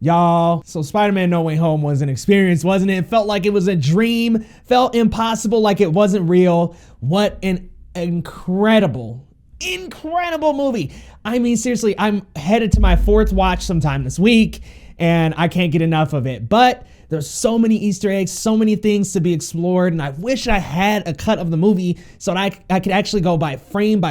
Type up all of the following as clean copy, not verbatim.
Y'all, so Spider-Man No Way Home was an experience, wasn't it? It felt like it was a dream, felt impossible, like it wasn't real. What an incredible movie. I mean, seriously, I'm headed to my 4th watch sometime this week, and I can't get enough of it. But there's so many Easter eggs, so many things to be explored, and I wish I had a cut of the movie so that I could actually go by frame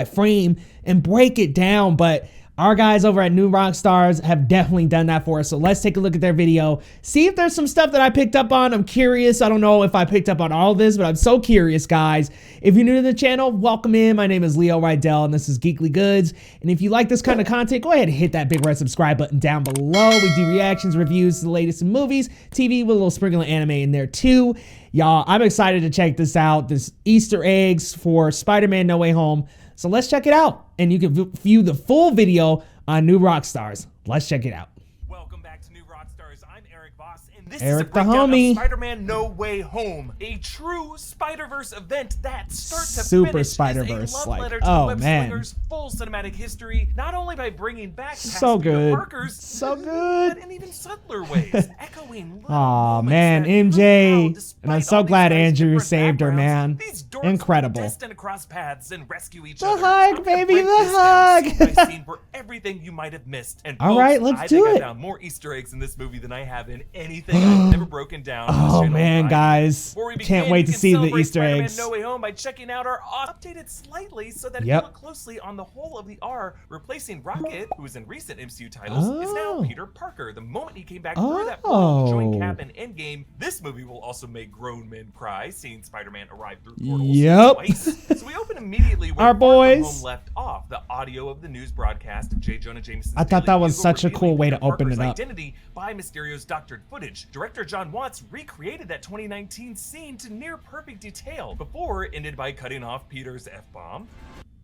and break it down, but our guys over at New Rockstars have definitely done that for us. So let's take a look at their video. See if there's some stuff that I picked up on. I'm curious. I don't know if I picked up on all of this, but I'm so curious, guys. If you're new to the channel, welcome in. My name is Leo Rydell, and this is Geekly Goods. And if you like this kind of content, go ahead and hit that big red subscribe button down below. We do reactions, reviews to the latest in movies, TV with a little sprinkle of anime in there too. Y'all, I'm excited to check this out. This Easter eggs for Spider-Man No Way Home. So let's check it out, and you can view the full video on New Rockstars. Let's check it out. Welcome back to New Rockstars. I'm Eric Voss, and this Eric is a the breakdown homie. of Spider-Man No Way Home, a true Spider-Verse event that starts to Super finish Spider-Verse, is a love like, letter to oh, the web man. slingers' full cinematic history, not only by bringing back past So Peter good. Parkers, So good. but in even subtler ways, echoing little Aw, moments man, that prove how, MJ. despite And I'm all so these glad guys' Andrew different saved her, man. backgrounds, these dorks Incredible. were destined to cross paths and rescue each The other. hug, I'm gonna baby, break the this down hug. scene by scene for everything you might have missed. And All folks, right, let's I do think it. I found more Easter eggs in this movie than I have in anything I've never broken down. on this Oh, channel. man, guys. Before we begin, Can't wait you to can see the celebrate Easter Spider-Man eggs. No Way Home by checking out our updated slightly so that if Yep. you look closely on the whole of the R, replacing Rocket, who was in recent MCU titles, is now Oh. Peter Parker. The moment he came back through that portal to join Oh. Cap in Endgame, this movie will also make grown men cry, seeing Spider-Man arrive through portals Yep. twice. So we open immediately where Our Far From boys. Home left off, the audio of the news broadcast of J. Jonah Jameson's I thought Daily that was Bugle such a revealing cool way to Peter open it Parker's up. identity by Mysterio's doctored footage. Director John Watts recreated that 2019 scene to near perfect detail before it ended by cutting off Peter's F-bomb.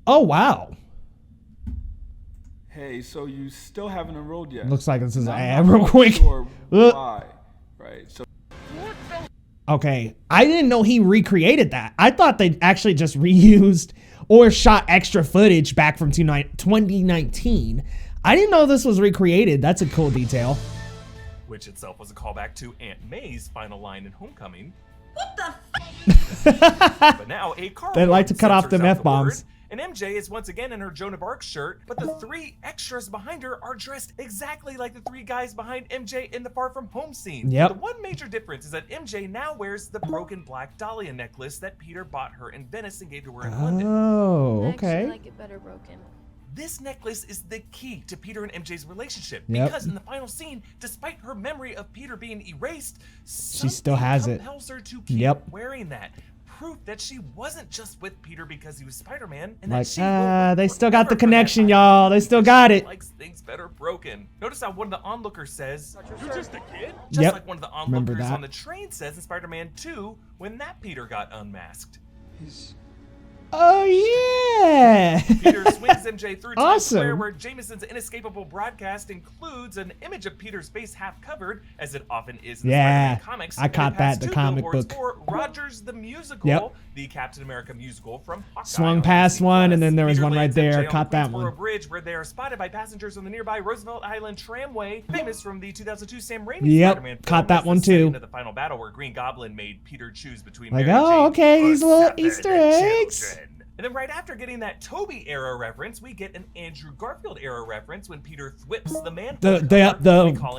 Oh, wow. Hey, so you still haven't enrolled yet? Looks like this is an I'm ad not real quick. Sure why, right? So Okay, I didn't know he recreated that. I thought they actually just reused or shot extra footage back from 2019. I didn't know this was recreated. That's a cool detail. Which itself was a callback to Aunt May's final line in Homecoming. What the But now a car They like to horn cut off censors them out the F-bombs. word, and MJ is once again in her Joan of Arc shirt, but the 3 extras behind her are dressed exactly like the 3 guys behind MJ in the Far From Home scene. Yep. The one major difference is that MJ now wears the broken black dahlia necklace that Peter bought her in Venice and gave to her in London. Oh, I actually okay. like it better broken. This necklace is the key to Peter and MJ's relationship Yep. because in the final scene, despite her memory of Peter being erased, She still has it. compels her to keep Yep. wearing that. Proof that she wasn't just with Peter because he was Spider-Man, and Like, that she will they still got the forever connection, forget y'all. They still got she it. likes things better broken. Notice how one of the onlookers says, "You're just a kid?" Just Yep. like one of the Remember onlookers that. on the train says in Spider-Man 2 when that Peter got unmasked. Oh, yeah. Peter swings MJ through Times Square, Awesome. where Jameson's inescapable broadcast includes an image of Peter's face half covered, as it often is in the Yeah, Spider-Man comics. I and it caught passed that, the 2 comic billboards book. for Rogers the Musical, Yep. the Captain America musical from Hawkeye Swung on past Disney+. one, and then there was Peter one right lands there. MJ on Caught the that Queensboro one. Bridge, where they are spotted by passengers on the nearby Roosevelt Island tramway, famous from the 2002 Sam Raimi Yep, Spider-Man film. caught that as one the setting too. of the final battle where Green Goblin made Peter choose between Like, Mary oh, Jane okay, or these little 7 Easter eggs. children. And then right after getting that Toby era reference, we get an Andrew Garfield era reference when Peter whips the man. The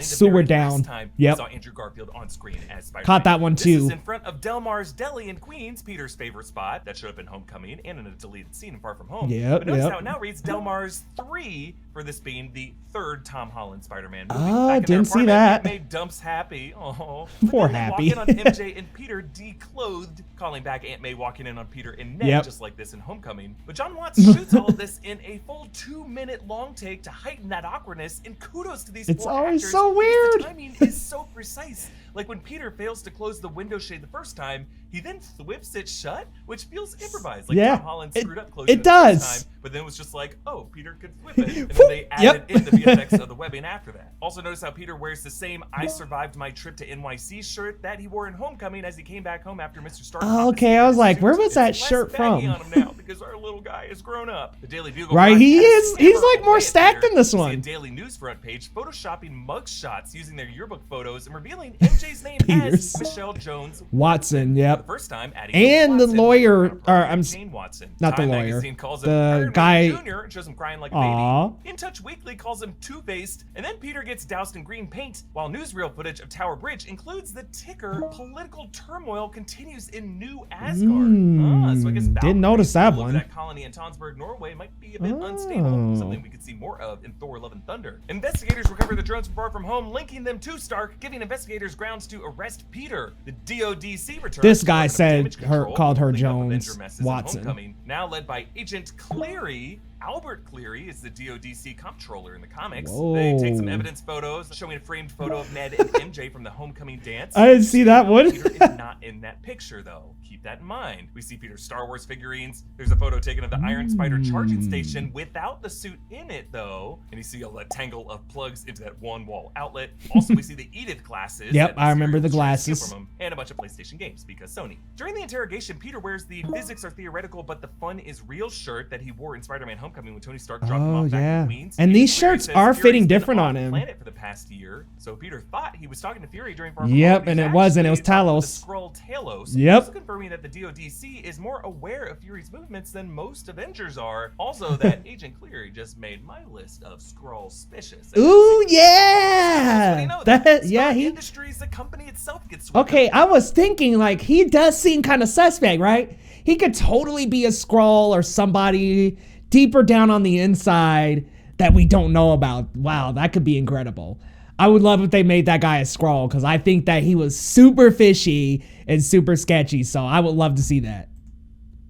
sewer down. Time Yep. we saw Andrew Garfield on screen as Spider-Man. Caught that one This too. is in front of Del Mar's Deli in Queens, Peter's favorite spot that showed up in Homecoming and in a deleted scene in Far From Home. Yep, But notice yep. how it now reads Del Mar's 3 for this being the 3rd Tom Holland Spider-Man movie. Ah, Back in their didn't see apartment, that. It made Dumps happy. Oh, Poor They Happy. walk in on MJ and Peter declothed, calling back Aunt May walking in on Peter in neck, Yep. just like this in Homecoming. But John Watts shoots all of this in a full 2-minute long take to heighten that awkwardness, and kudos to these It's four always actors so because weird. The timing is so precise. Like when Peter fails to close the window shade the first time, He then whips it shut, which feels improvised, like Yeah, Tom Holland screwed up closing it the first does. time, but then it was just like, oh, Peter could whip it, and then they added in the VFX of the webbing after that. Also notice how Peter wears the same "I survived my trip to NYC" shirt that he wore in Homecoming as he came back home after Mr. Stark. Oh, okay, I was like, where was that shirt from? On him now because our little guy has grown up. The Daily Bugle, Right, he is. He's like more away at stacked Peter. than this We see one. a Daily News front page photoshopping mug shots using their yearbook photos and revealing MJ's name Peters. as Michelle Jones Watson. the Yep. first time adding And the Watson, lawyer, like, or I'm Jane Watson. not the Time lawyer, magazine calls him the Iron Man guy- Jr. and shows him crying like a Aw. baby. In Touch Weekly calls him Two-Faced, and then Peter gets doused in green paint, while newsreel footage of Tower Bridge includes the ticker "Political turmoil continues in New Asgard." So I guess Didn't notice that Valkyrie, one. that colony in Tonsberg, Norway, might be a bit unstable. Something we could see more of in Thor: Love and Thunder. Investigators recover the drones from Far From Home, linking them to Stark, giving investigators grounds to arrest Peter. The DODC returns. This guy working on said damage control, called her cleaning up Jones Avenger messes in Watson. Homecoming, now led by Agent Cleary. Albert Cleary is the DODC comptroller in the comics. They take some Whoa. evidence photos showing a framed photo of Ned and MJ from the Homecoming dance. I didn't see that one. Peter is not in that picture, though. Keep that in mind. We see Peter's Star Wars figurines. There's a photo taken of the Iron Spider charging station without the suit in it, though. And you see all that tangle of plugs into that one wall outlet. Also, we see the Edith glasses. Yep, that I remember the series tried to steal glasses. from him, and a bunch of PlayStation games, because Sony. During the interrogation, Peter wears the "physics are theoretical, but the fun is real" shirt that he wore in Spider-Man Homecoming when Tony Stark dropped him Oh, off back yeah. in Queens. And Even these Fury shirts says are Fury's fitting been different off on the him. planet for the past year, so Peter thought he was talking to Fury during Far From Yep, Home, and he's it wasn't. It was actually talking to Talos. the Skrull Talos. Yep. Also confirming that the DODC is more aware of Fury's movements than most Avengers are. Also, that Agent Cleary just made my list of Skrull suspicious. Ooh, yeah. You know, That, yeah, Stark he. Industries, the company itself, gets swept Okay, up. I was thinking like he does seem kind of suspect, right? He could totally be a Skrull or somebody deeper down on the inside that we don't know about. Wow, that could be incredible. I would love if they made that guy a Skrull because I think that he was super fishy and super sketchy. So I would love to see that.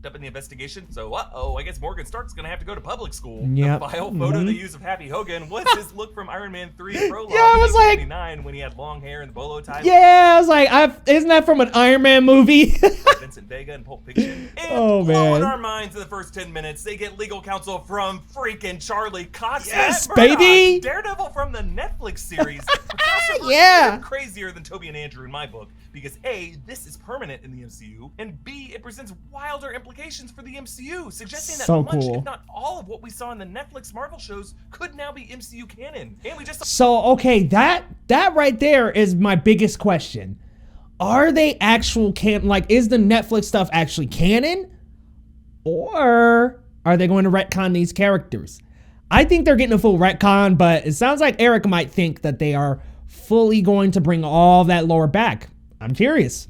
Up in the investigation, so I guess Morgan Stark's gonna have to go to public school. Yep. The file photo they use of Happy Hogan was his look from Iron Man 3 prologue. Yeah, I was in like- 1989 when he had long hair and the bolo tie. Yeah, I was like, isn't that from an Iron Man movie? Vincent Vega and Pulp Fiction. And Oh, blowing man. our minds in the first 10 minutes, they get legal counsel from freaking Charlie Cox. Yes, Matt Murdock, baby. Daredevil from the Netflix series. A crossover Yeah. even crazier than Toby and Andrew in my book, because A, this is permanent in the MCU, and B, it presents wilder implications for the MCU, suggesting that So much, cool. if not all of what we saw in the Netflix Marvel shows could now be MCU canon. And we just So, okay, that right there is my biggest question. Are they actual like, is the Netflix stuff actually canon? Or are they going to retcon these characters? I think they're getting a full retcon, but it sounds like Eric might think that they are fully going to bring all that lore back. I'm curious.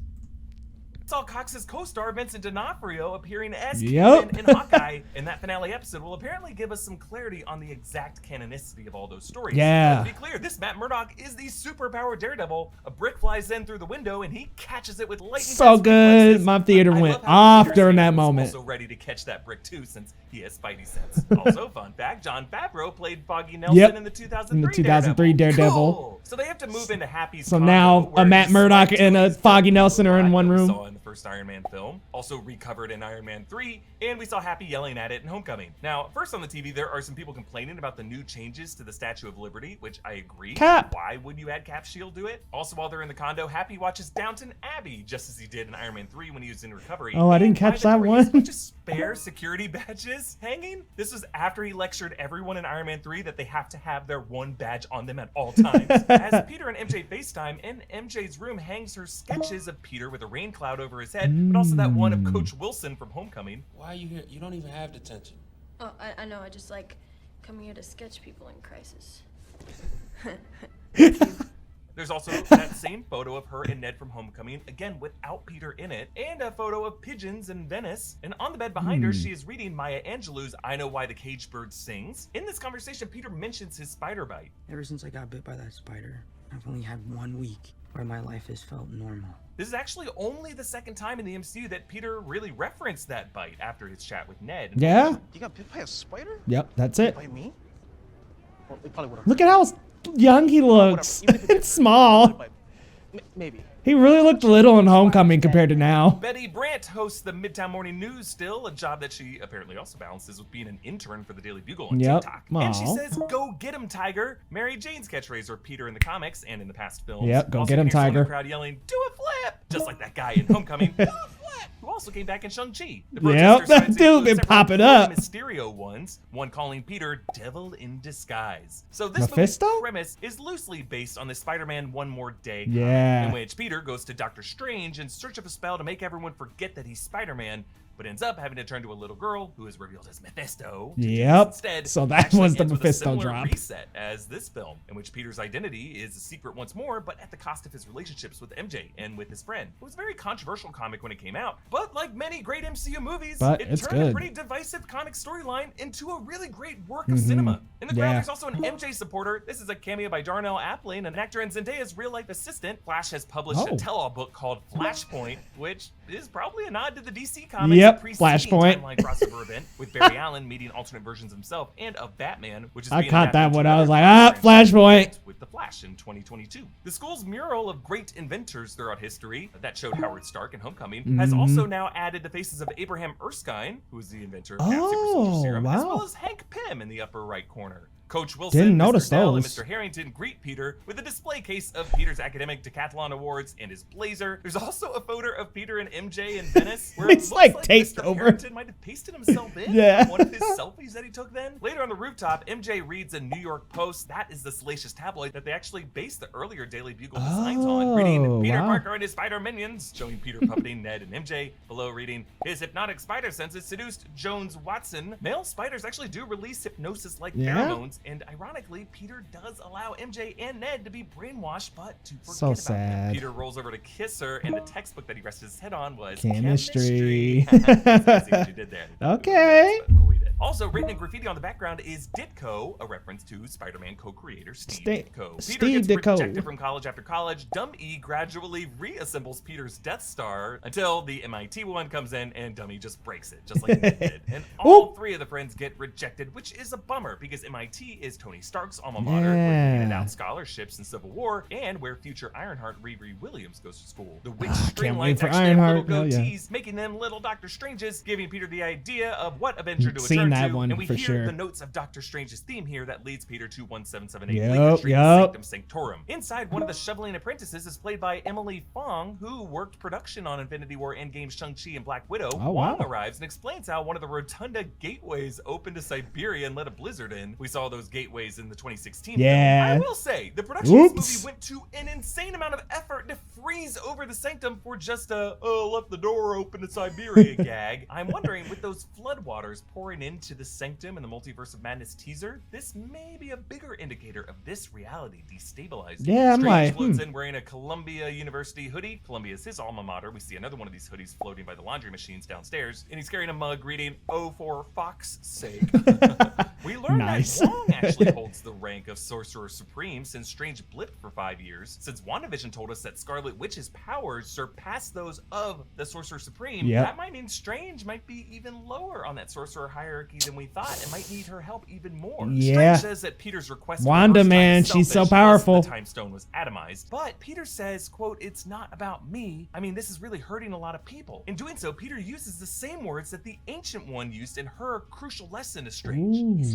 saw Cox's co-star Vincent D'Onofrio appearing as Yep. Kingpin in Hawkeye, and that finale episode will apparently give us some clarity on the exact canonicity of all those stories. Yeah. But to be clear, this Matt Murdock is the superpowered Daredevil. A brick flies in through the window, and he catches it with lightning. So fast good. reflexes. My theater I went love how off Peter during that Safran was moment. Also ready to catch that brick too, since he has Spidey sense. Also, fun fact: John Favreau played Foggy Nelson Yep. in the 2003, In the 2003 Daredevil. Cool. So they have to move into Happy's So condo, now where a Matt he's Murdock like and a doing Foggy his Nelson are in one we room. saw in the first Iron Man film, also recovered in Iron Man 3, and we saw Happy yelling at it in Homecoming. Now, first on the TV, there are some people complaining about the new changes to the Statue of Liberty, which I agree. Cap. Why would you add Cap's shield to it? Also, while they're in the condo, Happy watches Downton Abbey, just as he did in Iron Man 3 when he was in recovery. Oh, I didn't And by catch the that door, he has a one. bunch of spare security badges hanging. This was after he lectured everyone in Iron Man 3 that they have to have their one badge on them at all times. As Peter and MJ FaceTime, in MJ's room hangs her sketches of Peter with a rain cloud over his head, but also that one of Coach Wilson from Homecoming. Why are you here? You don't even have detention. Oh, I know. I just like coming here to sketch people in crisis. There's also that same photo of her and Ned from Homecoming, again without Peter in it, and a photo of pigeons in Venice. And on the bed behind her, she is reading Maya Angelou's I Know Why the Caged Bird Sings. In this conversation, Peter mentions his spider bite. Ever since I got bit by that spider, I've only had 1 week where my life has felt normal. This is actually only the second time in the MCU that Peter really referenced that bite after his chat with Ned. Yeah. You got bit by a spider? Yep, that's it. By me? Well, it probably would have. Look at how young he looks. Even if it did It's small. Maybe. He really looked little in Homecoming compared to now. Betty Brant hosts the Midtown Morning News still, a job that she apparently also balances with being an intern for the Daily Bugle on Yep. TikTok. Aw. And she says, "Go get him, Tiger." Mary Jane's catchphrase for Peter in the comics and in the past films. Yep, go Also get him, hears someone in Tiger. the crowd yelling, "Do a flip!" Just like that guy in Homecoming. Do a flip! Who also came back in Shang-Chi. The protesters that tried to dude include been several popping Rey up. Mysterio ones, one calling Peter Devil in Disguise. So this Mephisto? movie's premise is loosely based on the Spider-Man One More Day comic, Yeah. in which Peter goes to Doctor Strange in search of a spell to make everyone forget that he's Spider-Man, but ends up having to turn to a little girl who is revealed as Mephisto. to do this Yep. Instead, So that actually was the ends with a Mephisto similar drop. reset as this film, in which Peter's identity is a secret once more, but at the cost of his relationships with MJ and with his friend. It was a very controversial comic when it came out, but like many great MCU movies, But it it's turned a good. pretty divisive comic storyline into a really great work of cinema. In the crowd, Yeah. there's also an MJ supporter. This is a cameo by Darnell Aplin, an actor and Zendaya's real-life assistant. Flash has published Oh. a tell-all book called Flashpoint, which is probably a nod to the DC comics. Yep, preceding Flashpoint. timeline crossover event with Barry Allen meeting alternate versions of himself and of Batman, which is I being caught that adapted one. to I was another like, franchise Flashpoint. with The Flash in 2022. The school's mural of great inventors throughout history that showed Howard Stark in Homecoming has also now added the faces of Abraham Erskine, who is the inventor of Cap Super Soldier Oh, Serum, as wow. well as Hank Pym in the upper right corner. Coach Wilson, Didn't Mr. notice Dell, and those. Mr. Harrington greet Peter with a display case of Peter's academic decathlon awards and his blazer. There's also a photo of Peter and MJ in Venice, where It's it looks like taped Mr. over. Harrington might have pasted himself in Yeah. on one of his selfies that he took then. Later on the rooftop, MJ reads a New York Post. That is the salacious tabloid that they actually based the earlier Daily Bugle designs on. Reading Peter wow. Parker and his spider minions, showing Peter puppeting Ned and MJ. Below reading, his hypnotic spider senses seduced Jones Watson. Male spiders actually do release hypnosis-like Yeah. pheromones, and ironically, Peter does allow MJ and Ned to be brainwashed, but to forget So about sad. them. Peter rolls over to kiss her, and the textbook that he rested his head on was Chemistry. chemistry. I see what you did there. Okay. But we did. Also, written in graffiti on the background is Ditko, a reference to Spider-Man co-creator Steve Ditko. Peter Steve gets Ditko. rejected from college after college. Dumb E gradually reassembles Peter's Death Star until the MIT one comes in and Dummy just breaks it, just like Ned did. And all three of the friends get rejected, which is a bummer because MIT is Tony Stark's alma mater, where he handed Yeah. out scholarships in Civil War, and where future Ironheart Riri Williams goes to school. The witch can't wait streamlines for actually have Ironheart. little Hell yeah. goatees, making them little Doctor Stranges, giving Peter the idea of what Avenger to Seen return that to, one and we for hear sure. the notes of Doctor Strange's theme here that leads Peter to 1778 Yep, Bleecker Street, yep. Sanctum Sanctorum. Inside, one of the shoveling apprentices is played by Emily Fong, who worked production on Infinity War Endgame, Shang-Chi, and Black Widow. Oh, Wong wow. arrives and explains how one of the Rotunda gateways opened to Siberia and let a blizzard in. We saw those gateways in the 2016 Yeah. film. I will say, the production of this Oops. movie went to an insane amount of effort to freeze over the sanctum for just a, oh, left the door open to Siberia gag. I'm wondering, with those floodwaters pouring into the sanctum and the Multiverse of Madness teaser, this may be a bigger indicator of this reality destabilizing. Yeah, I'm Strange like, floats in wearing a Columbia University hoodie. Columbia is his alma mater. We see another one of these hoodies floating by the laundry machines downstairs, and he's carrying a mug reading, "Oh, for Fox's sake." We learned Nice. that Wong actually holds the rank of Sorcerer Supreme since Strange blipped for 5 years. Since WandaVision told us that Scarlet Witch's powers surpass those of the Sorcerer Supreme, Yep. that might mean Strange might be even lower on that sorcerer hierarchy than we thought and might need her help even more. Yeah. Strange says that Peter's request for Wanda, the first time man, is she's so selfish, powerful. plus The time stone was atomized. But Peter says, quote, "It's not about me. I mean, this is really hurting a lot of people." In doing so, Peter uses the same words that the Ancient One used in her crucial lesson to Strange. Ooh.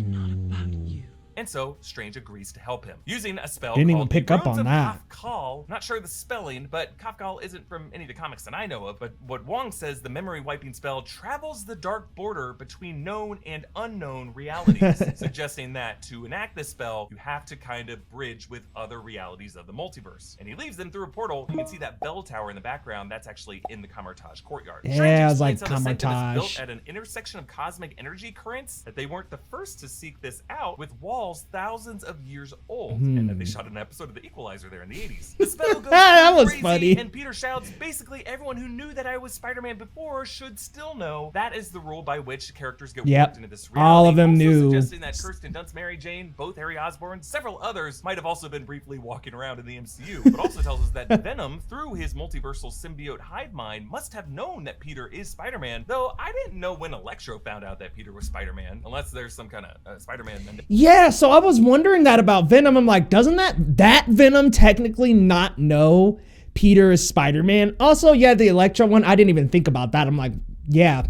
And so Strange agrees to help him using a spell Didn't even called pick the up Runes on of that. Kafkal. Not sure the spelling, but Kafkal isn't from any of the comics that I know of. But what Wong says, the memory wiping spell travels the dark border between known and unknown realities, suggesting that to enact this spell, you have to kind of bridge with other realities of the multiverse. And he leaves them through a portal. You can see that bell tower in the background. That's actually in the Camartage courtyard. Yeah, Strange I was like, explains how the sanctum is built Camartage. at an intersection of cosmic energy currents, that they weren't the first to seek this out, with walls thousands of years old, and that they shot an episode of The Equalizer there in the 80s. The spell goes That was crazy, funny. and Peter shouts, "Basically, everyone who knew that I was Spider-Man before should still know." That is the rule by which characters get Yep. warped into this reality. All of them Also knew. suggesting that Kirsten Dunst, Mary Jane, both Harry Osborn, several others might have also been briefly walking around in the MCU, but also tells us that Venom, through his multiversal symbiote hive mind, must have known that Peter is Spider-Man, though I didn't know when Electro found out that Peter was Spider-Man, unless there's some kind of Spider-Man. Yeah, so I was wondering that about Venom. I'm like, doesn't that Venom technically not know Peter is Spider-Man. Also, yeah, the Electro one, I didn't even think about that. I'm like, yeah.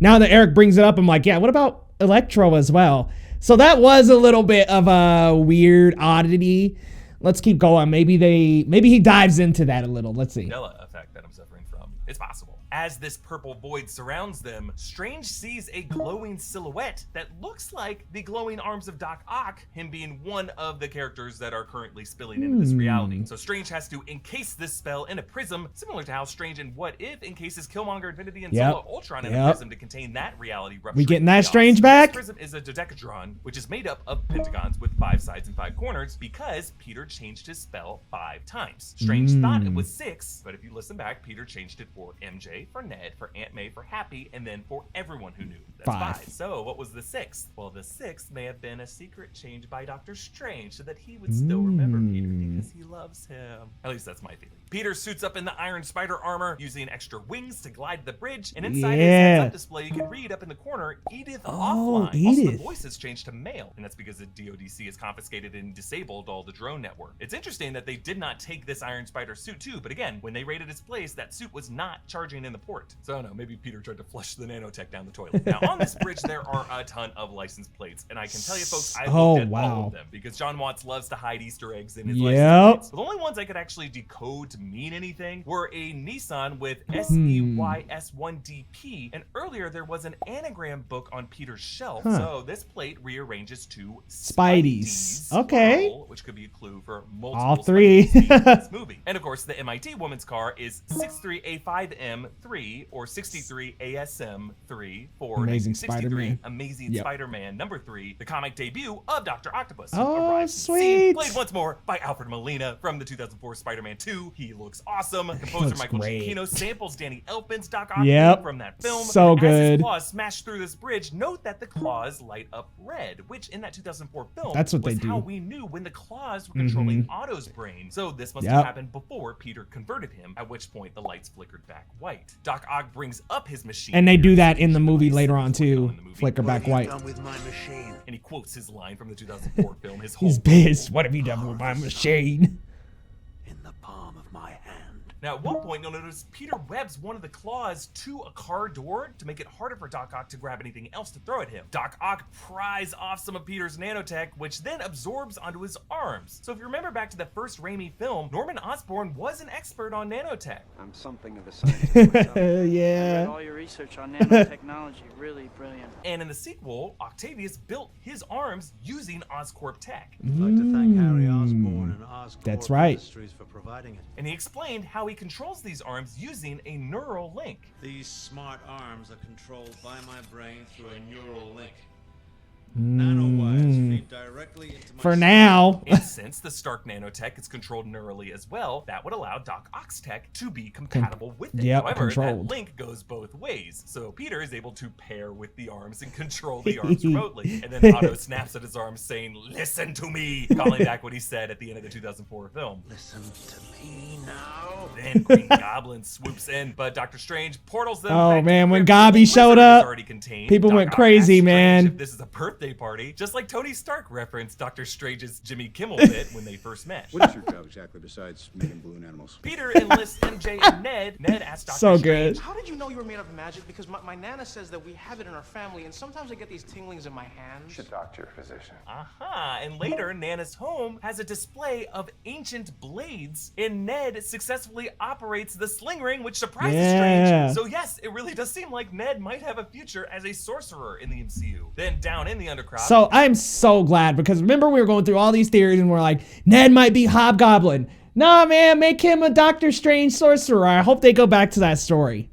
Now that Eric brings it up, I'm like, yeah, what about Electro as well? So that was a little bit of a weird oddity. Let's keep going. Maybe he dives into that a little. Let's see. Mandela effect that I'm suffering from. It's possible. As this purple void surrounds them, Strange sees a glowing silhouette that looks like the glowing arms of Doc Ock, him being one of the characters that are currently spilling into this reality. So Strange has to encase this spell in a prism, similar to how Strange in What If encases Killmonger, Infinity, and Solo Ultron in a prism to contain that reality rupture. We getting that Strange back? This prism is a dodecahedron, which is made up of pentagons with 5 sides and 5 corners because Peter changed his spell 5 times. Strange thought it was 6, but if you listen back, Peter changed it for MJ, for Ned, for Aunt May, for Happy, and then for everyone who knew. That's 5. So what was the 6th? Well, the 6th may have been a secret change by Doctor Strange so that he would still remember Peter because he loves him. At least that's my theory. Peter suits up in the Iron Spider armor, using extra wings to glide the bridge, and inside his heads-up display, you can read up in the corner, Edith offline. Also, the voice has changed to male, and that's because the DODC has confiscated and disabled all the drone network. It's interesting that they did not take this Iron Spider suit too, but again, when they raided his place, that suit was not charging in the port. So I don't know, maybe Peter tried to flush the nanotech down the toilet. Now, on this bridge, there are a ton of license plates, and I can tell you folks, I looked at all of them, because John Watts loves to hide Easter eggs in his license plates. But the only ones I could actually decode to mean anything were a Nissan with SEYS1DP, and earlier there was an anagram book on Peter's shelf, so this plate rearranges to Spidey's, okay, which could be a clue for multiple all 3 in this movie. And of course, the MIT woman's car is 63A5M3 or 63ASM3 for Amazing Spider-Man. Amazing Spider-Man #3, the comic debut of Dr. Octopus. Oh, sweet. Played once more by Alfred Molina from the 2004 Spider-Man 2. He looks awesome. Composer Michael Giacchino samples Danny Elfman's Doc Ock from that film. So good. As his claws smash through this bridge, note that the claws light up red, which in that 2004 film that's what was they do. How we knew when the claws were controlling Otto's brain. So this must have happened before Peter converted him, at which point the lights flickered back white. Doc Ock brings up his machine. And they do that in the movie later on too. Flicker back white. With my machine? And he quotes his line from the 2004 film. He's pissed. What have you done with my machine? In the palm of my hand. Now, at one point, you'll notice Peter webs one of the claws to a car door to make it harder for Doc Ock to grab anything else to throw at him. Doc Ock pries off some of Peter's nanotech, which then absorbs onto his arms. So if you remember back to the first Raimi film, Norman Osborn was an expert on nanotech. I'm something of a scientist myself. Yeah. All your research on nanotechnology, really brilliant. And in the sequel, Octavius built his arms using Oscorp tech. I'd like to thank Harry Osborn and Oscorp Industries for providing it. And he explained how he controls these arms using a neural link. These smart arms are controlled by my brain through a neural link. Nanowires feed directly into my for now. And since the Stark nanotech is controlled neurally as well, that would allow Doc Ock's tech to be compatible with it. However, that link goes both ways. So Peter is able to pair with the arms and control the arms remotely. And then Otto snaps at his arms saying, "Listen to me," calling back what he said at the end of the 2004 film. Listen to me now. Then Green Goblin swoops in, but Doctor Strange portals them. Oh man, when Gobby showed up, people went crazy, man. If this is a birthday party, just like Tony Stark referenced Doctor Strange's Jimmy Kimmel bit when they first met. What is your job exactly besides making balloon animals? Peter enlists MJ and Ned. Ned asks Doctor so Strange, good. How did you know you were made of magic? Because my Nana says that we have it in our family, and sometimes I get these tinglings in my hands. You should talk to your physician. And later, Nana's home has a display of ancient blades, and Ned successfully operates the sling ring, which surprises Strange. So yes, it really does seem like Ned might have a future as a sorcerer in the MCU. Then down in the Undercroft. So I'm so glad, because remember we were going through all these theories and we're like, Ned might be Hobgoblin. Nah, man, make him a Doctor Strange sorcerer. I hope they go back to that story.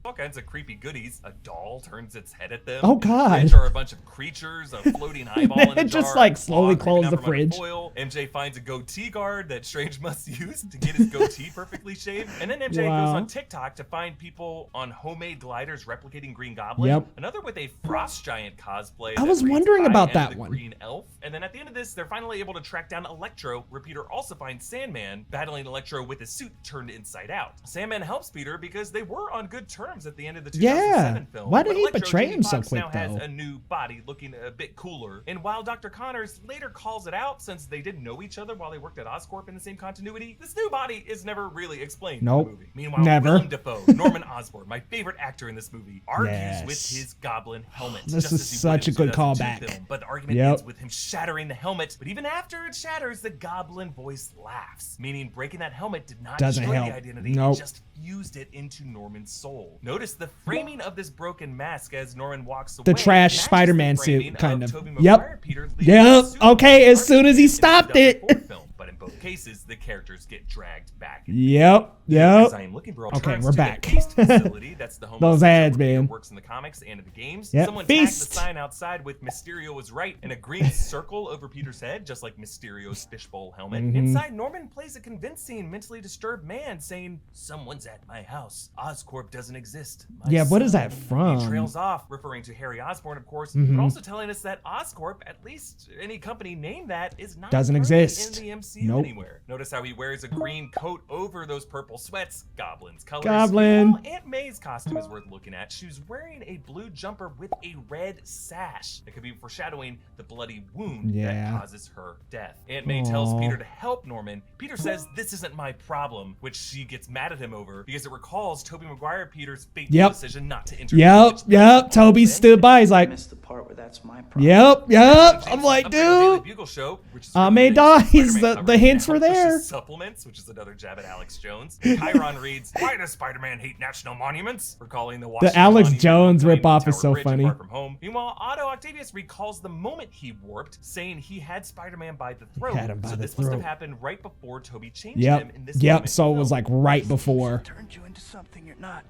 All kinds of creepy goodies. A doll turns its head at them. Oh God! Which are a bunch of creatures, a floating eyeball in a jar. Just like slowly close the fridge. MJ finds a goatee guard that Strange must use to get his goatee perfectly shaved. And then MJ goes on TikTok to find people on homemade gliders replicating Green Goblin. Another with a frost giant cosplay. I was wondering about that one. Green Elf. And then at the end of this, they're finally able to track down Electro, where Peter also finds Sandman battling Electro with his suit turned inside out. Sandman helps Peter because they were on good terms arms at the end of the 2007 Yeah. film. Why did but he Electro betray Jamie him so Foxx quick, now has though? a new body looking a bit cooler. And while Dr. Connors later calls it out since they didn't know each other while they worked at Oscorp in the same continuity, this new body is never really explained Nope. in the movie. Meanwhile, Never. Willem Dafoe, Norman Osborn, my favorite actor in this movie, argues Yes. with his goblin helmet. This just is as he such would a in good 2002 callback. film, but the argument Yep. ends with him shattering the helmet. But even after it shatters, the goblin voice laughs, meaning breaking that helmet did not Doesn't destroy help. the identity, Nope. it just fused it into Norman's soul. Notice the framing of this broken mask as Norman walks away. The trash matches Spider-Man the framing suit, kind of. Tobey Yep. Maguire Peter leaving Yep. the suit Okay, in as soon as he in the stopped it. 2004 film. But in both cases, the characters get dragged back. Yep. As I am looking for Okay, alternatives we're to back. the Feast facility, that's the home Those of ads, where Peter man. works in the comics and in the games. Yep, Someone Feast. tagged the sign outside with Mysterio was right and a green circle over Peter's head, just like Mysterio's fishbowl helmet. Mhm. Inside, Norman plays a convincing, mentally disturbed man saying, "Someone's at my house. Oscorp doesn't exist." My Yeah, what is son." that from? He trails off, referring to Harry Osborn, of course, Mhm. but also telling us that Oscorp, at least any company named that, is not Doesn't currently exist. in the MCU Nope. anywhere. Notice how he wears a green coat over those purple sweats. Goblin's colors. Goblin. While Aunt May's costume is worth looking at. She's wearing a blue jumper with a red sash that could be foreshadowing the bloody wound Yeah. that causes her death. Aunt May tells Peter to help Norman. Peter says this isn't my problem, which she gets mad at him over because it recalls Tobey Maguire Peter's fateful Yep. decision not to intervene. Yep. Toby stood by. He's like, Missed the part where that's my problem. yep. I'm like, dude. Bugle Show, which is May dies. Spider-Man The hints were cover pushes there. Supplements, which is another jab at Alex Jones. Chiron reads, "Why does Spider-Man hate national monuments?" Recalling the Washington Alex Monument, Jones Homecoming, ripoff is Tower so Bridge, and funny. Far From Home. Meanwhile, Otto Octavius recalls the moment he warped, saying he had Spider-Man by the throat. had him by so the this must have throat. happened right before Toby changed him in this Yep. moment. So it was like right before. Turned you into something you're not.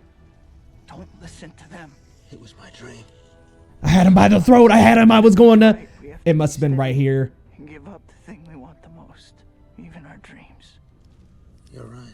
Don't listen to them. It was my dream. I had him by the throat. I had him. I was going to. It must have been right here. And give up the thing we want the most, even our dreams. You're right.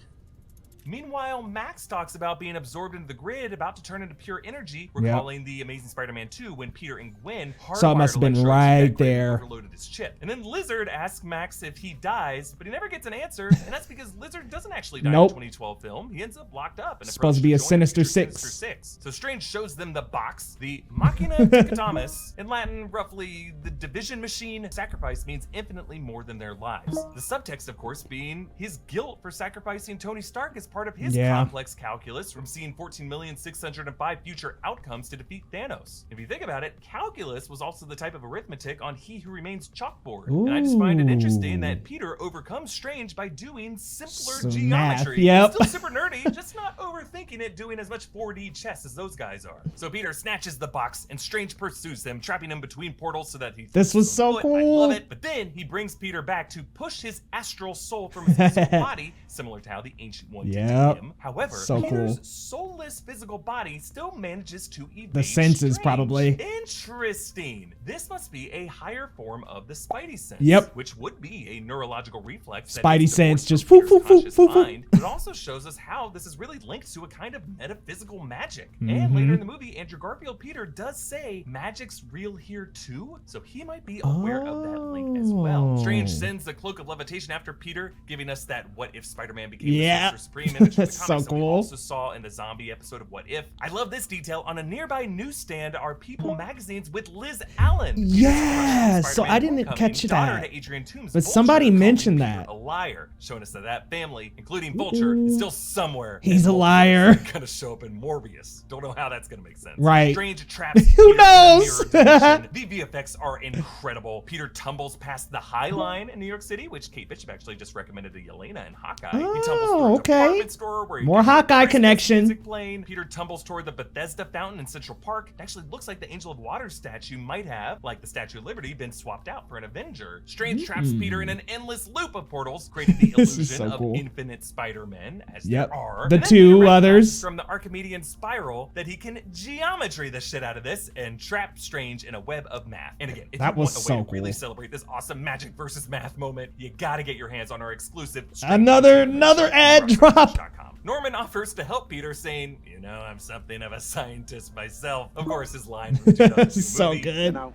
Meanwhile, Max talks about being absorbed into the grid, about to turn into pure energy, recalling the Amazing Spider-Man 2 when Peter and Gwen So it must have been hardwired Electro to right that grid and there. overloaded his chip. And then Lizard asks Max if he dies, but he never gets an answer, and that's because Lizard doesn't actually die in Nope. the 2012 film. He ends up locked up and Supposed to be a Sinister Six. So Strange shows them the box, the Machina Ticatamus. In Latin, roughly, the division machine. Sacrifice means infinitely more than their lives. The subtext, of course, being his guilt for sacrificing Tony Stark as part of his complex calculus from seeing 14,605 future outcomes to defeat Thanos. If you think about it, calculus was also the type of arithmetic on He Who Remains chalkboard. And I just find it interesting that Peter overcomes Strange by doing simpler Some geometry. math, yep. It's still super nerdy, just not overthinking it, doing as much 4D chess as those guys are. So Peter snatches the box and Strange pursues him, trapping him between portals so that he This was so I cool. love it. But then he brings Peter back to push his astral soul from his physical body, similar to how the Ancient One did Yep. to him. However, So Peter's cool. soulless physical body still manages to evade The senses, Strange. probably. Interesting. This must be a higher form of the Spidey sense. Yep. Which would be a neurological reflex. that Spidey is sense, divorced just from whoop, Peter's whoop, whoop, conscious whoop, whoop. mind, but it also shows us how this is really linked to a kind of metaphysical magic. And Mm-hmm. later in the movie, Andrew Garfield Peter does say magic's real here too, so he might be aware of that link as well. Strange Oh. sends the cloak of levitation after Peter, giving us that what if Spider-Man became Yeah. the Sorcerer Supreme image from the That's so comics that we cool. also saw in the zombie episode of What If. I love this detail. On a nearby newsstand are People magazines with Liz Allen. Yeah, so I didn't Homecoming, catch daughter that. to Adrian Toomes, But Vulture, somebody calling mentioned Peter that. a liar, showing us that that family, including Vulture, is still somewhere. He's in a Multiverse. liar. It's gonna show up in Morbius. Don't know how that's gonna make sense. Right. Strange traps Who Peter in the knows? mirror dimension. The VFX are incredible. Peter tumbles past the High Line in New York City, which Kate Bishop actually just recommended to Yelena and Hawkeye. He tumbles towards okay. a department store where he More can hear Hawkeye Christmas connection. music playing. Peter tumbles toward the Bethesda fountain in Central Park. It actually looks like the Angel of Water statue might have, like the Statue of Liberty, been swapped out for an Avenger. Strange traps Peter in an endless loop of portals, creating the This is illusion so of cool. infinite Spider-Men, as Yep. there are. The And then two Peter recognizes others. from the Archimedean spiral that he can geometry the shit out of this and trap Strange in a web of math. And again, if That you was want a way so to really cool. celebrate this awesome magic versus math moment, you gotta get your hands on our exclusive Another ad drop. Norman offers to help Peter, saying, "You know, I'm something of a scientist myself." Of course, his line from the 2002 So movie. good. Now,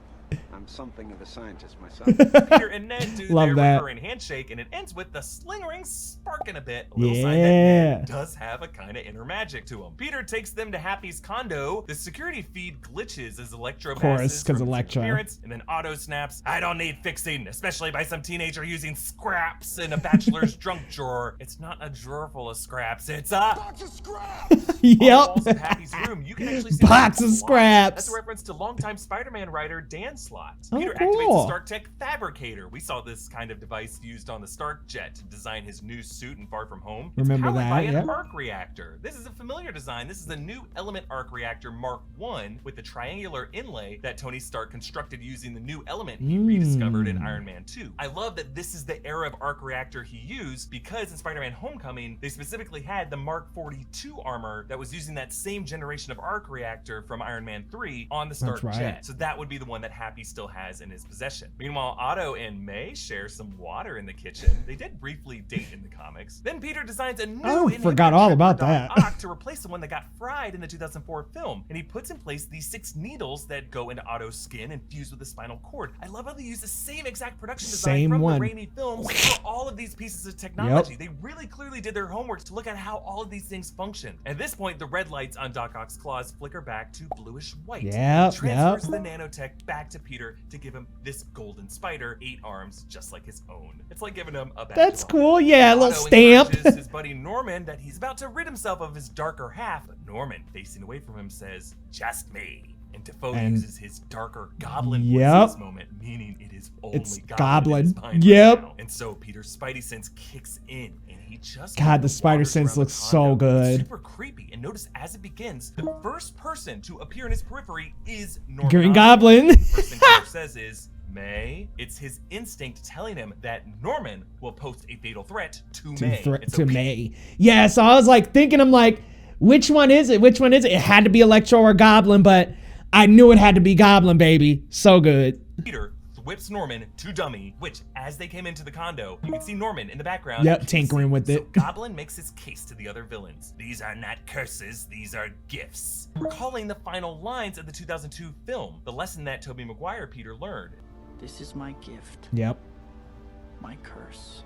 I'm something of a scientist myself. Peter and Ned do Love their that. recurring handshake, and it ends with the sling ring sparking a bit. A little sign that Yeah. Ned does have a kind of inner magic to him. Peter takes them to Happy's condo. The security feed glitches as Electro Of course, passes 'cause from his Electro. interference, and then Otto snaps, "I don't need fixing, especially by some teenager using scraps in a bachelor's drunk drawer. It's not a drawer full of scraps, it's a box of scraps." On the Yep. walls of Happy's room, you can actually see Box the of Slot. scraps. That's a reference to longtime Spider-Man writer Dan Slott. Oh, Peter cool. activates the Stark Tech Fabricator. We saw this kind of device used on the Stark Jet to design his new suit in Far From Home. It's Remember powered that, by an yep. arc reactor. This is a familiar design. This is a new Element Arc Reactor Mark I with the triangular inlay that Tony Stark constructed using the new element he rediscovered in Iron Man 2. I love that this is the era of arc reactor he used because in Spider-Man Homecoming, they specifically had the Mark 42 armor that was using that same generation of arc reactor from Iron Man 3 on the Stark right. Jet. So that would be the one that Happy still has in his possession. Meanwhile, Otto and May share some water in the kitchen. They did briefly date in the comics. Then Peter designs a new forgot all inhibitor about for that. Doc Ock to replace the one that got fried in the 2004 film. And he puts in place these 6 needles that go into Otto's skin and fuse with the spinal cord. I love how they use the same exact production design Same from one. the Raimi films for all of these pieces of technology. They really clearly did their homework to look at how all of these things function. At this point, the red lights on Doc Ock's claws flicker back to bluish white. Yep, He transfers yep. the nanotech back to Peter to give him this golden spider, 8 arms, just like his own. It's like giving him a badge That's of honor. cool. Yeah, a little Otto stamp. encourages his buddy Norman that he's about to rid himself of his darker half, but Norman, facing away from him, says, "Just me." And Defoe And- uses his darker goblin voice Yep. in this moment, meaning it is only It's goblin. in his goblin. mind Yep. right now. And so Peter's Spidey sense kicks in, and he just God, the spider wanders sense around the looks so condo. It's good. super creepy. And notice as it begins, the first person to appear in his periphery is Norman. Green Osborn. Goblin. The first thing Peter says is, "May." It's his instinct telling him that Norman will pose a fatal threat to May. And so to Peter- May. Yeah, so I was like thinking, I'm like, which one is it? Which one is it? It had to be Electro or Goblin, but I knew it had to be Goblin, baby. So good. Peter whips Norman to dummy, which, as they came into the condo, you can see Norman in the background. Yep, tinkering with So it. Goblin makes his case to the other villains. "These are not curses, these are gifts." Recalling the final lines of the 2002 film, the lesson that Tobey Maguire Peter learned. This is my gift, Yep. my curse.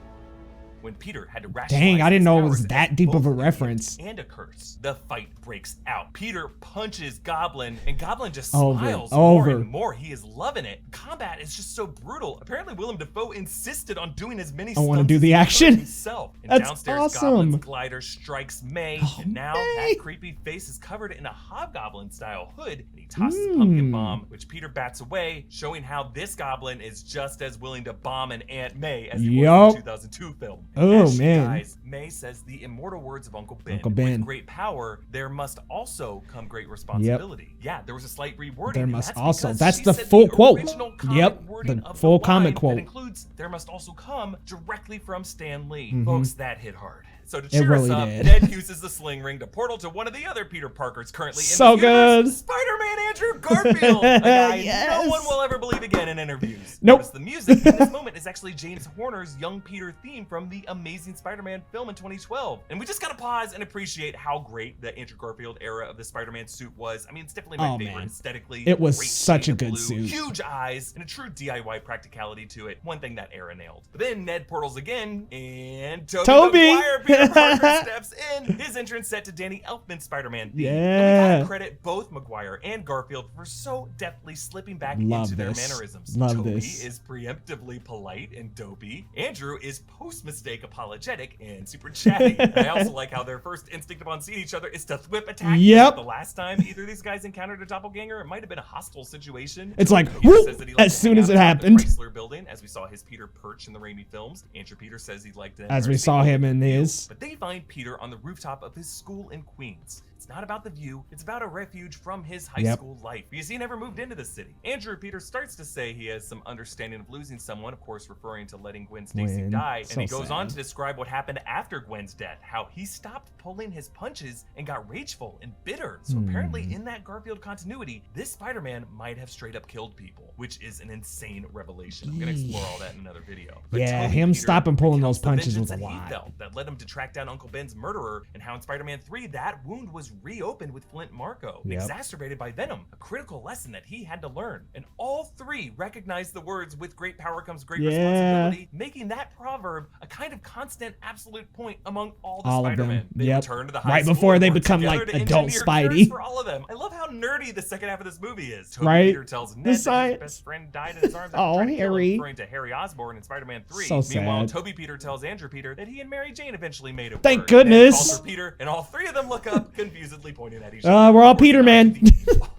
When Peter had to rationalize Dang, I didn't his know it powers was that as deep of both a gift reference. and a curse. The fight breaks out. Peter punches Goblin, and Goblin just Over, smiles more over. and more. He is loving it. Combat is just so brutal. Apparently, Willem Dafoe insisted on doing as many I wanna stunts do as the he could action. himself. And That's downstairs, awesome. Goblin's glider strikes May, and now May. that creepy face is covered in a hobgoblin-style hood, and he tosses a pumpkin bomb, which Peter bats away, showing how this Goblin is just as willing to bomb an Aunt May as he was Yup. in the 2002 film. Oh, As she man. dies, May says the immortal words of Uncle Ben. Uncle Ben. With great power, there must also come great responsibility. Yeah, there was a slight rewording. There and must that's also- because that's she the said full quote. original comic Yep, wording the of full line comic quote. That includes, there must also come directly from Stan Lee. Mhm. Folks, that hit hard. So to cheer really us up, did. Ned uses the sling ring to portal to one of the other Peter Parkers currently So in the universe, good. Spider-Man Andrew Garfield, a guy Yes. no one will ever believe again in interviews. Nope. Notice the music in this moment is actually James Horner's Young Peter theme from the Amazing Spider-Man film in 2012. And we just gotta pause and appreciate how great the Andrew Garfield era of the Spider-Man suit was. I mean, it's definitely my Oh, favorite man. aesthetically. It was Great such shade a of good blue, suit. Huge eyes and a true DIY practicality to it. One thing that era nailed. But then Ned portals again, and Tobey Maguire Peter Parker steps in. His entrance set to Danny Elfman's Spider-Man theme. And we Yeah. gotta credit both Maguire and Garfield for so deftly slipping back Love into their this. mannerisms. Love Tobey this. is preemptively polite and dopey. Andrew is post-mistake apologetic and super chatty. And I also like how their first instinct upon seeing each other is to thwip attack. Yep. The last time either of these guys encountered a doppelganger, it might have been a hostile situation. It's like, Peter whoop, says that he liked as to soon hang as out it atop the happened. Chrysler building, as we saw his Peter perch in the Raimi films. Andrew Peter says he liked to As we saw him in his. But they find Peter on the rooftop of his school in Queens. It's not about the view, it's about a refuge from his high Yep. school life, because he never moved into the city. Andrew Peter starts to say he has some understanding of losing someone, of course referring to letting Gwen Stacy Gwen, die, so and he goes on sad. to describe what happened after Gwen's death, how he stopped pulling his punches and got rageful and bitter. So apparently in that Garfield continuity, this Spider-Man might have straight up killed people, which is an insane revelation. I'm gonna explore all that in another video. But Yeah, Tobey him Peter stopping pulling those recounts the punches vengeance was a that he lot. felt that led him to track down Uncle Ben's murderer, and how in Spider-Man 3 that wound was was reopened with Flint Marko, Yep. exacerbated by Venom, a critical lesson that he had to learn. And all three recognized the words, "with great power comes great responsibility," making that proverb a kind of constant, absolute point among all the All of Spider-Man. them. They Yep. return to the high Right school before and they work become, together like, to adult engineer Spidey. cures for all of them. I love how nerdy the second half of this movie is. Toby Right? Peter tells Ned that his science. best friend died in his arms after Oh, trying to kill him, Harry. referring to Harry Osborn in Spider-Man 3. So Meanwhile, sad. Toby Peter tells Andrew Peter that he and Mary Jane eventually made it Thank work. goodness. Ned calls for Peter, and all three of them look up, confusedly pointing at each other. We're all Of course, Peter, the man.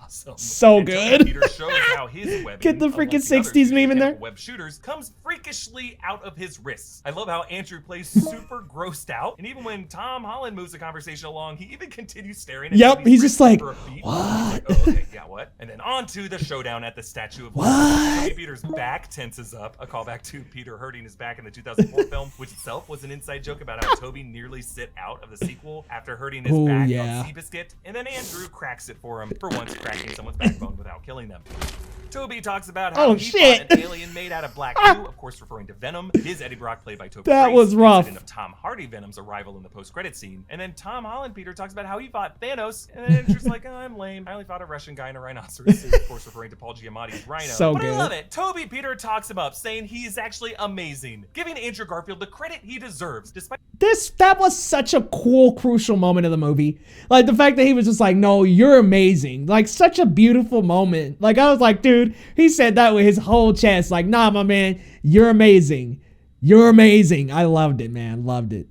awesome. So And Toby good. Peter shows how his webbing, Get the unlike freaking the other 60s two meme in there. mechanical web shooters, comes freakishly out of his wrists. I love how Andrew plays super grossed out, and even when Tom Holland moves the conversation along, he even continues staring at Yep, Toby's he's wrist just like, for a beat. what? He's like, oh, okay, yeah, what? And then on to the showdown at the Statue of Liberty. What? Toby Peter's back tenses up, a callback to Peter hurting his back in the 2004 film, which itself was an inside joke about how Toby nearly sit out of the sequel after hurting his Ooh, back yeah. on Seabiscuit, and then Andrew cracks it for him for once cracking someone's backbone without killing them. Toby talks about how Oh, he shit. fought an alien made out of black goo, of course referring to Venom. His Eddie Brock played by Toby That Grace, was rough. incident of Tom Hardy Venom's arrival in the post-credit scene. And then Tom Holland Peter talks about how he fought Thanos, and then Andrew's like, oh, I'm lame. I only fought a Russian guy in a rhinoceros suit, of course referring to Paul Giamatti's Rhino. So but good. I love it. Toby Peter talks him up, saying he is actually amazing, giving Andrew Garfield the credit he deserves, despite That was such a cool, crucial moment of the movie. Like the fact that he was just like, no, you're amazing. Like such a beautiful moment. Like I was like, dude, he said that with his whole chest. Like, nah, my man, you're amazing. You're amazing. I loved it, man. Loved it.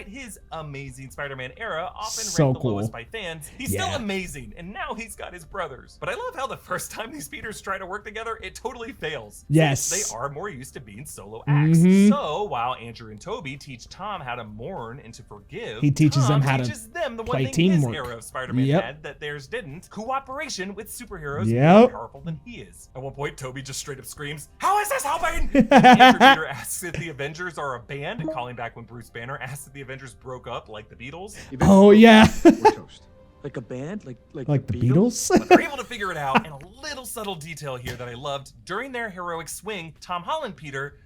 his amazing Spider-Man era, often So ranked the cool. lowest by fans, he's Yeah. still amazing, and now he's got his brothers. But I love how the first time these Peters try to work together, it totally fails. Yes. Since they are more used to being solo acts. Mhm. So while Andrew and Toby teach Tom how to mourn and to forgive, He teaches Tom them how to teaches them the play one thing his teamwork. era of Spider-Man Yep. had that theirs didn't: cooperation with superheroes Yep. more powerful than he is. At one point, Toby just straight up screams, "How is this helping?" Andrew Peter asks if the Avengers are a band, calling back when Bruce Banner asked if the Avengers broke up like the Beatles. Oh yeah. We're toast. Like a band? Like Like the Beatles? But they're able to figure it out, and a little subtle detail here that I loved: during their heroic swing, Tom Holland Peter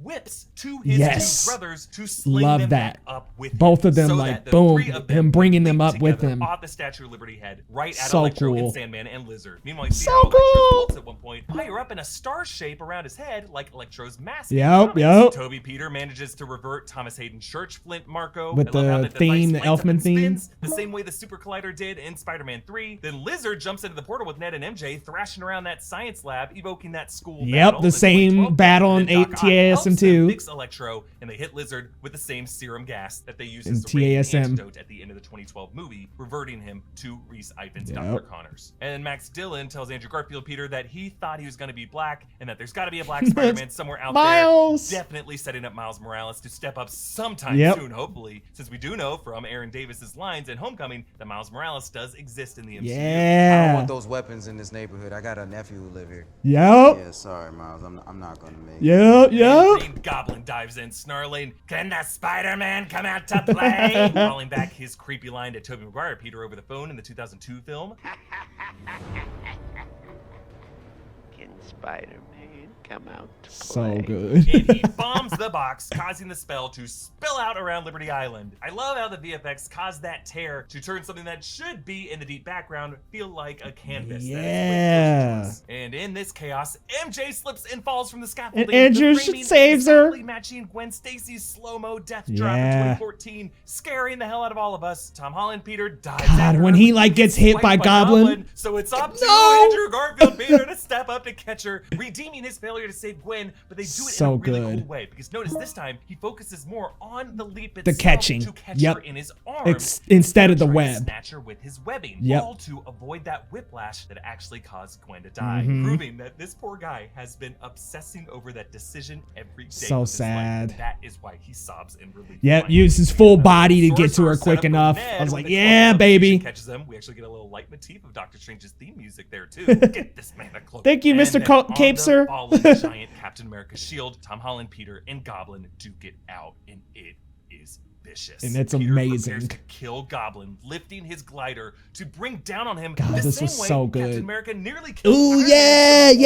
whips to his Yes. two brothers to sling Love them that. back up with Both him, of them, so like, that the boom, three of them him bringing them leap up with together him. off the Statue of Liberty head, right at So Electro cool. and Sandman and Lizard. Meanwhile, you see So how Electro cool. floats at one point higher up in a star shape around his head, like Electro's mask. in Yep, the yep. comics. Toby Peter manages to revert Thomas Hayden Church Flint Marko With I love how the device theme, the lights up Elfman and theme. spins the same way the Super Collider did in Spider-Man 3. Then Lizard jumps into the portal with Ned and MJ, thrashing around that science lab, evoking that school Yep, battle, the same 2012 battle and in then Doc Ock TASM helps them 2. fix Electro, and they hit Lizard with the same serum gas that they used In as the radiant TASM. antidote at the end of the 2012 movie, reverting him to Rhys Ifans' Yep. Dr. Connors. And Max Dillon tells Andrew Garfield Peter that he thought he was going to be black, and that there's got to be a black Spider-Man somewhere out Miles! there. Definitely setting up Miles Morales to step up sometime Yep. soon, hopefully, since we do know from Aaron Davis's lines in Homecoming that Miles Morales does exist in the MCU. I don't Yeah. want those weapons in this neighborhood. I got a nephew who live here. Yep. Yeah, sorry, Miles. I'm not gonna make it. Yep. And Yep. Green Goblin dives in, snarling, "Can the Spider-Man come out to play?" Calling back his creepy line to Tobey Maguire Peter over the phone in the 2002 film. Can Spider-Man come out to So play? good. And he bombs the box, causing the spell to spill out around Liberty Island. I love how the VFX caused that tear to turn something that should be in the deep background feel like a canvas. Yeah. That is way closer to us. And in this chaos, MJ slips and falls from the scaffolding. And Andrew the framing saves her. exactly matching Gwen Stacy's slow-mo death drop in Yeah. 2014, scaring the hell out of all of us. Tom Holland Peter dies. God, at her, when he, but like, gets hit swiped by Goblin. So it's up to No! Andrew Garfield Peter to step up to catch her, redeeming his failure to save Gwen, but they do it So in a really good. cool way. Because notice this time, he focuses more on the leap The itself catching. to catch Yep. her in his arms Instead of the trying to web. snatch her with his webbing, Yep. all to avoid that whiplash that actually caused Gwen to die, Mhm. proving that this poor guy has been obsessing over that decision every day So of his sad. life. That is why he sobs in relief. Yep. Finally. Use his full body to get to Sorcerer her set quick up for enough. Ned I was when like, the yeah, cloak baby. catches them. We actually get a little leitmotif of Doctor Strange's theme music there too. Get this man a cloak. Thank you, And Mr. then on Cape, the sir. fallen giant Captain America shield, Tom Holland, Peter, and Goblin duke it out, and it is vicious. And it's Peter amazing. prepares to kill Goblin, lifting his glider to bring down on him God, the this same was way so Captain good. America nearly killed Ooh, Iron Man. yeah, The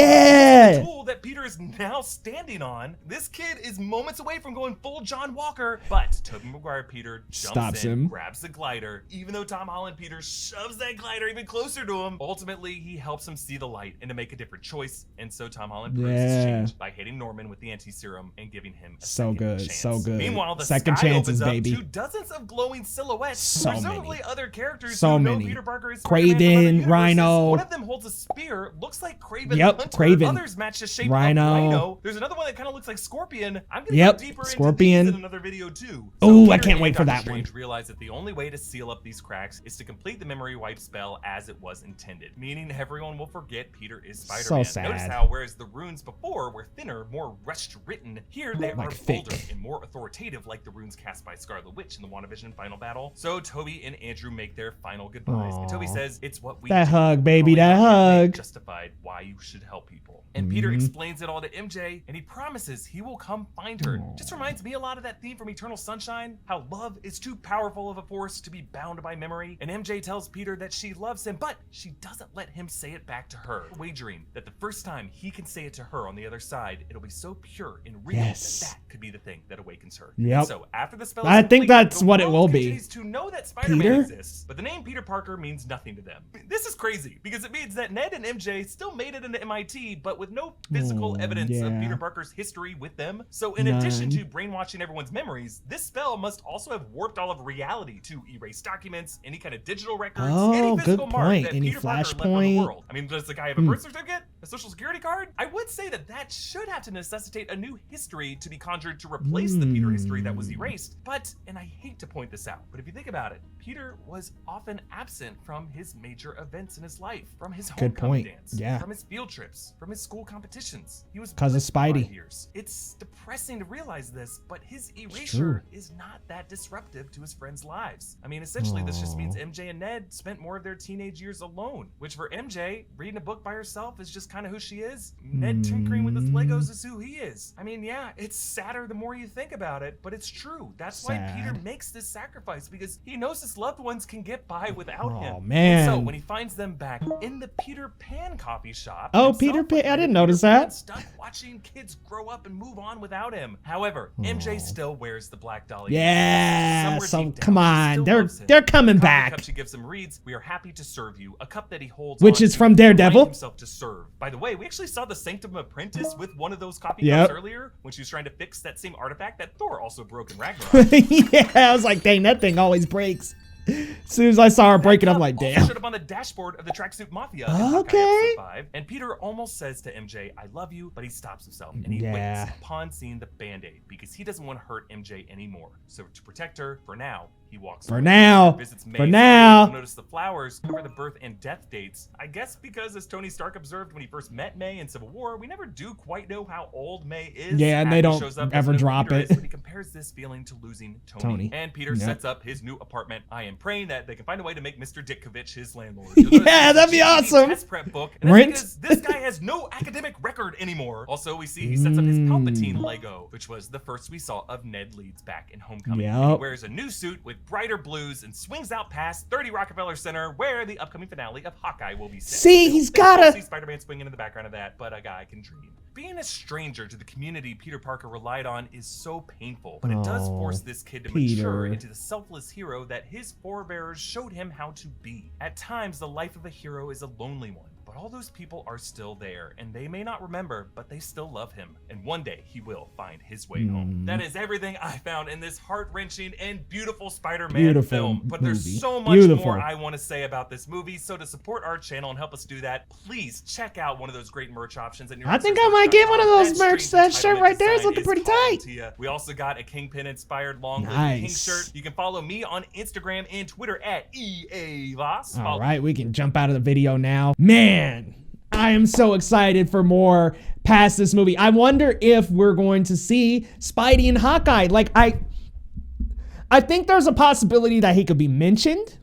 yeah. tool that Peter is now standing on. This kid is moments away from going full John Walker, but Tobey Maguire Peter jumps Stops in, him. grabs the glider. Even though Tom Holland Peter shoves that glider even closer to him, ultimately he helps him see the light and to make a different choice. And so Tom Holland proves his Yeah. change by hitting Norman with the anti-serum and giving him a So second good, chance. so good. Meanwhile, the Second sky chances, opens up baby. to dozens of glowing silhouettes, So presumably many. other characters So who know many. Peter Parker is Spider-Man from other Kraven, universes. Rhino. One of them holds a spear, looks like Kraven Yep, the Hunter. Kraven. Others match the shape Rhino. of Rhino. There's another one that kind of looks like Scorpion. I'm gonna Yep, go deeper Scorpion. into these in another video too. Ooh, I Peter can't and wait for Doctor that one. Strange realize that the only way to seal up these cracks is to complete the memory wipe spell as it was intended, meaning everyone will forget Peter is Spider-Man. So sad. Notice how whereas the runes before were thinner, more rushed written, here they Like are thick. bolder and more authoritative, like the runes cast by Scarlet Witch in the WandaVision final battle. So Toby and Andrew make their final goodbyes, and Toby Aw. says, "It's what we That do." hug, baby, Calling that out MJ hug. justified why you should help people. And Peter Mhm. explains it all to MJ, and he promises he will come find her. Just reminds me a lot of that theme from Eternal Sunshine, how love is too powerful of a force to be bound by memory. And MJ tells Peter that she loves him, but she doesn't let him say it back to her, wagering that the first time he can say it to her on the other side, it'll be so pure and real Yes. that could be the thing that awakens her. Yep. And so after the spell is I think complete, that's the what it world will be. continues to know that Spider-Man Peter? exists, but the name Peter Parker means nothing to them. This is crazy because it means that Ned and MJ still made it into MIT, but with no physical evidence of yeah. Peter Parker's history with them. So in addition None. to brainwashing everyone's memories, this spell must also have warped all of reality to erase documents, any kind of digital records, Oh, any good physical mark point. that Any Peter Parker left on the flashpoint? world. I mean, does the guy have a birth certificate? A social security card? I would say that that should have to necessitate a new history to be conjured to replace the Peter history that was erased. But, and I hate to point this out, but if you think about it, Peter was often absent from his major events in his life, from his Good homecoming point. dance, Yeah. from his field trips, from his school competitions. He was 'Cause of blitzed for 5 Spidey. years. It's depressing to realize this, but his true. erasure is not that disruptive to his friends' lives. I mean, essentially, this just means MJ and Ned spent more of their teenage years alone, which for MJ, reading a book by herself is just kind of who she is. Ned tinkering with his Legos is who he is. I mean, yeah, it's sadder the more you think about it, but it's true. That's why Peter Sad. makes this sacrifice, because he knows his loved ones can get by without him. Oh, man. And so when he finds them back in the Peter Pan coffee shop, Oh, himself Peter Pan. I and didn't Peter notice Pan that. stuck watching kids grow up and move on without him. However, MJ still wears the black Dahlia. Yeah, Somewhere so deep down, come she on, still they're loves him. coming The coffee back. cup she gives him reads, "We are happy to serve you." A cup that he holds Which on is to from to remind Daredevil. himself to serve. By the way, we actually saw the Sanctum Apprentice with one of those coffee Yep. cups earlier when she was trying to fix that same artifact that Thor also broke in Ragnarok. Yeah, I was like, dang, that thing always breaks. As soon as I saw her break it, I'm like, Also damn. showed up on the dashboard of the Tracksuit Mafia in Hawkeye Okay. episode 5, and Peter almost says to MJ, "I love you," but he stops himself and he Yeah. waits upon seeing the Band-Aid because he doesn't want to hurt MJ anymore. So to protect her, for now, he walks For away. now. Visits May For Friday. now. You'll notice the flowers cover the birth and death dates. I guess because, as Tony Stark observed when he first met May in Civil War, we never do quite know how old May is. Yeah, and they Happy don't shows up, ever doesn't know who drop Peter it. is, but he compares this feeling to losing Tony. And Peter Yep. sets up his new apartment. I am praying that they can find a way to make Mr. Ditkovich his landlord. Yeah, that'd be GED awesome. Test prep book, and that's Rent. because this guy has no academic record anymore. Also, we see he sets up his Palpatine Lego, which was the first we saw of Ned Leeds back in Homecoming. Yep. And he wears a new suit with brighter blues and swings out past 30 Rockefeller Center, where the upcoming finale of Hawkeye will be set. See, he's Think we'll gotta- see Spider-Man swinging in the background of that, but a guy can dream. Being a stranger to the community Peter Parker relied on is so painful, but it does Aw, force this kid to Peter. mature into the selfless hero that his forebears showed him how to be. At times, the life of a hero is a lonely one, but all those people are still there, and they may not remember, but they still love him. And one day, he will find his way home. That is everything I found in this heart-wrenching and beautiful Spider-Man Beautiful film. But there's movie. so much Beautiful. more I want to say about this movie, so to support our channel and help us do that, please check out one of those great merch options. I think I might get one of those merch. That shirt right there is looking pretty tight. We also got a Kingpin-inspired long live Nice. King shirt. You can follow me on Instagram and Twitter at EAVOS. All right, we can jump out of the video now. Man, I am so excited for more past this movie. I wonder if we're going to see Spidey and Hawkeye. Like, I think there's a possibility that he could be mentioned.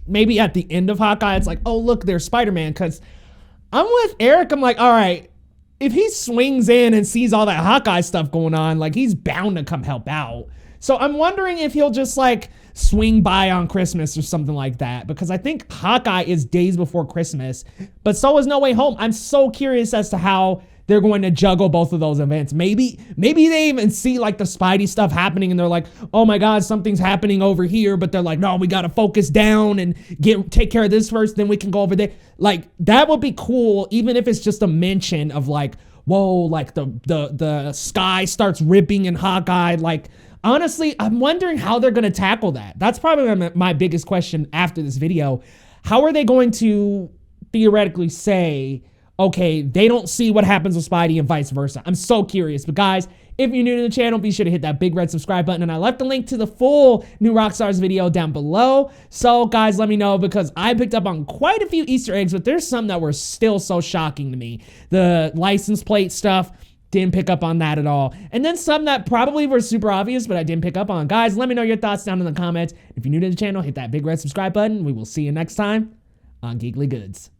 Maybe at the end of Hawkeye, it's like, oh, look, there's Spider-Man. Because I'm with Eric. I'm like, all right, if he swings in and sees all that Hawkeye stuff going on, like, he's bound to come help out. So I'm wondering if he'll just like swing by on Christmas or something like that, because I think Hawkeye is days before Christmas, but so is No Way Home. I'm so curious as to how they're going to juggle both of those events. Maybe they even see like the Spidey stuff happening and they're like, oh my God, something's happening over here. But they're like, no, we got to focus down and take care of this first. Then we can go over there. Like that would be cool. Even if it's just a mention of like, whoa, like the sky starts ripping in Hawkeye. Like, honestly, I'm wondering how they're going to tackle that. That's probably my biggest question after this video. How are they going to theoretically say, okay, they don't see what happens with Spidey and vice versa? I'm so curious. But guys, if you're new to the channel, be sure to hit that big red subscribe button. And I left the link to the full new Rockstars video down below. So guys, let me know, because I picked up on quite a few Easter eggs, but there's some that were still so shocking to me. The license plate stuff, didn't pick up on that at all. And then some that probably were super obvious, but I didn't pick up on. Guys, let me know your thoughts down in the comments. If you're new to the channel, hit that big red subscribe button. We will see you next time on Geekly Goods.